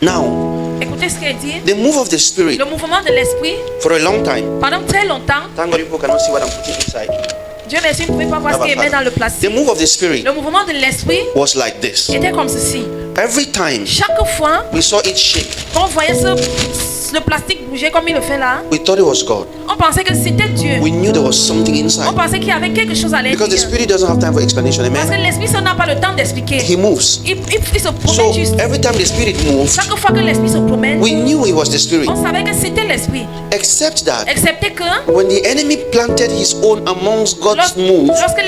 Now, Écoutez ce qu'il dit. the move of the Spirit Le mouvement de l'esprit, for a long time. pendant très longtemps, Thank God people cannot see what I'm putting inside. Dieu merci, vous ne pouvez pas voir ce qui est mis dans le The plastique. move of the Spirit Le mouvement de l'esprit was like this. était comme ceci. Every time Chaque fois we saw it shake, qu'on voyait le plastique bouger comme il le fait là, we thought it was God. on pensait que c'était Dieu. We knew there was something On inside. pensait qu'il y avait quelque chose à Because the l'intérieur. Spirit doesn't have time for explanation. Parce que Amen. l'esprit, ça n'a pas le temps d'expliquer. He moves. Il se So promène juste. every time the Spirit moved, Chaque fois que l'esprit se promène, we knew it was the Spirit. on savait que c'était l'esprit. Except that Excepté que when the enemy planted his own amongst God's move, lorsque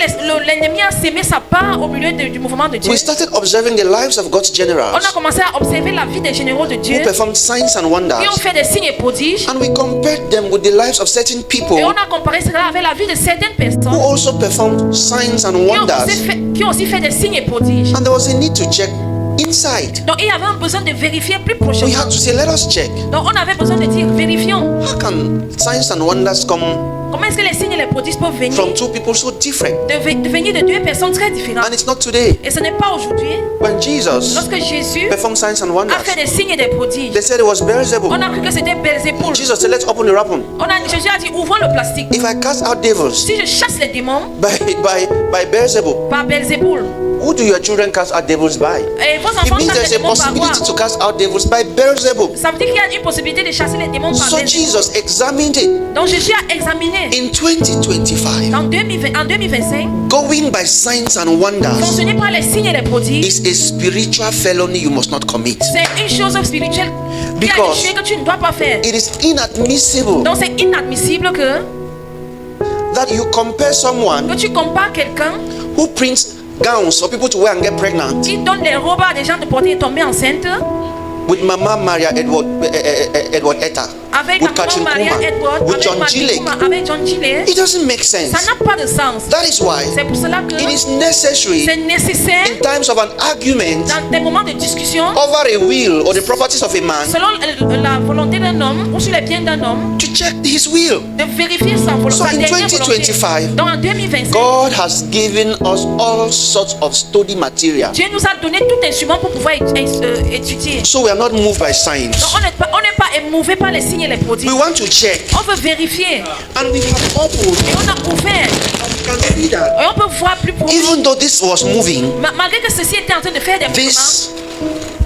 l'ennemi a sémé sa part au milieu du mouvement de Dieu, we started observing the lives of God's on generals a commencé à observer la vie des généraux de Dieu who performed signs and qui ont wonders, fait des signes et prodiges. and we compared them with the lives of certain Et people on a comparé cela avec la vie de certaines who personnes also performed signs and qui ont wonders. qui ont aussi fait des signes et prodiges. And there was a need to check inside. Donc il y avait un besoin de vérifier plus We prochainement. had to say, let us check. Donc on avait besoin de dire vérifions. How can signs and wonders come Comment est-ce que les signes et les prodiges peuvent venir from two people so different? de venir de deux personnes très différentes. And it's not today. Et ce n'est pas aujourd'hui. When Jesus Lorsque Jésus performed signs and a wonders, fait des signes et des prodiges, they said it was Beelzebub. on a cru que c'était Belzéboul. Jesus said, let's open the wrapper. Jésus a dit ouvrons le plastique. If I cast out devils Si je chasse les démons by Beelzebub, par Belzéboul, who do your children cast out devils by? et vos It enfants means chassent there's les a démons par quoi? possibility to cast out devils by Beelzebub. Ça veut dire qu'il y a une possibilité de chasser les démons par So Belzéboul. Jesus examined it Donc Jésus a examiné in 2025. en 2025, Going by signs and wonders fonctionner par les signes et les prodiges, is a spiritual felony you must not commit. c'est une chose spirituelle qui a Because échoué que tu ne dois pas faire. It is inadmissible Donc c'est inadmissible que that you compare someone tu compares quelqu'un who prints gowns for people to wear and get pregnant qui donne des robes à des gens de porter et tomber enceinte with Mama Maria Edward Etta, avec with la Catherine maman Maria Kuma, Edward, with avec John Matthew Gillett. Kuma, avec John Gillett. It doesn't make Ça sense. n'a pas de sens. That is why C'est pour cela que it is necessary c'est nécessaire in times of an argument dans des moments de discussion over a will or the properties of a man selon la volonté d'un homme ou sur les biens d'un homme to check his will. de vérifier sa volonté. So sa in dernière volonté. 2025, Donc en 2025, God has given us all sorts of study material. Dieu nous a donné tout instrument pour pouvoir étudier. So we are not moved by Donc signs. on n'est pas émouvé par les signes et les prodiges. We want to check, On veut vérifier and we have opened. et on a ouvert We can see that et on peut voir plus profond. even though this was moving, Malgré que ceci était en train de faire des mouvements, this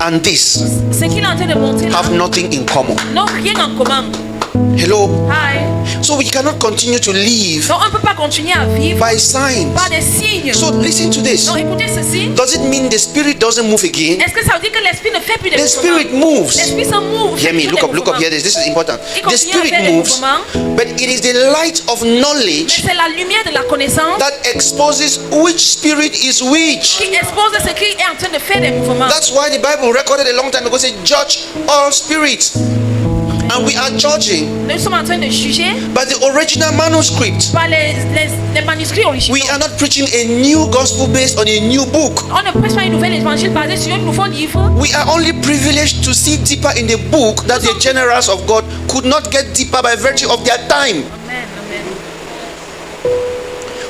and this ce qu'il est en train de montrer là have nothing in common. n'ont rien en commun. Hello. Hi. So we cannot continue to live Donc on ne peut pas continuer à vivre by signs. par des signes. So listen to this. Donc écoutez ceci. Does it mean the spirit doesn't move again? Est-ce que ça veut dire que l'esprit ne fait plus de The mouvements? spirit moves. L'esprit se move. Hear me, fait look des up, mouvements. here. This is important. Il The continue à spirit faire des moves, mouvements. but it is the light of knowledge C'est la lumière de la connaissance that exposes which spirit is which. qui expose ce qui est en train de faire des mouvements. That's why the Bible recorded a long time ago, say, judge all spirits. And we are judging Nous sommes en train de juger by the original manuscript. par les manuscrits originaux. We are not preaching a new gospel based on a new book. On ne prêche pas une nouvelle évangile basée sur un nouveau livre. We are only privileged to see deeper in the book that the generals of God could not get deeper by virtue of their time. Amen, amen.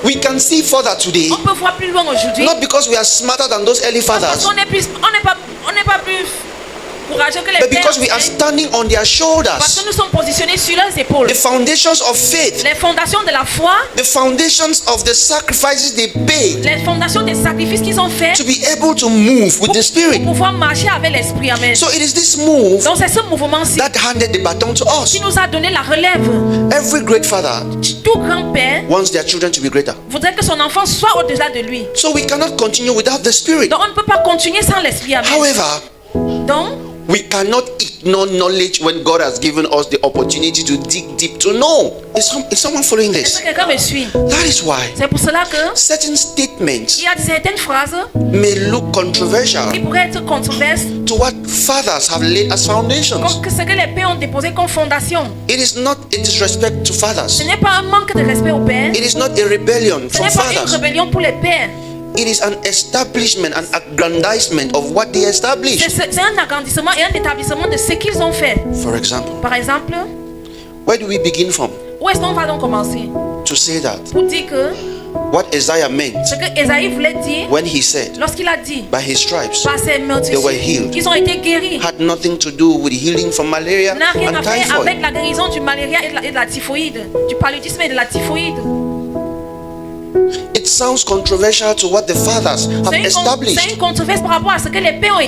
We can see further today, On peut voir plus loin aujourd'hui. not because we are smarter than those early Parce fathers, qu'on n'est pas plus courageux que les but pères because we are anciens. standing on their Parce shoulders. que nous sommes positionnés sur leurs épaules. The foundations of faith, Les fondations de la foi, the foundations of the sacrifices they paid les fondations des sacrifices qu'ils ont faits to be able to move with the Spirit. pour pouvoir marcher avec l'esprit. Amen. So it is this move Donc c'est ce mouvement-ci that handed the baton to us. qui nous a donné la relève. Every great father Tout grand-père wants their children to be greater. voudrait que son enfant soit au-delà de lui. So we cannot continue without the Spirit. Donc on ne peut pas continuer sans l'esprit. Amen. However, Donc we cannot ignore knowledge when God has given us the opportunity to dig deep to know. Is someone following est-ce this? que quelqu'un me suit? That is why C'est pour cela que certain statements il y a certaines phrases may look controversial qui pourraient être controversées to what fathers have laid as foundations. comme que ce que les pères ont déposé comme fondation. It is not a disrespect to Ce fathers. n'est pas un manque de respect aux pères. It is not a rebellion Ce from n'est pas une fathers. rébellion pour les pères. It is an establishment, an aggrandizement of what they established. C'est un agrandissement et un établissement de ce qu'ils ont fait. For example, Par exemple, where do we begin from où est-ce qu'on va donc commencer? to say that Pour dire que What Isaiah meant Ce que Ésaïe voulait dire when he said, lorsqu'il a dit by his stripes, par ses they were healed, meurtrissures, ils ont été guéris, had nothing to do with healing from malaria n'a rien and à faire avec typhoid. la guérison du malaria et de la typhoïde, du paludisme et de la typhoïde. It sounds controversial to what the fathers have C'est established. une controverse par rapport à ce que les pères ont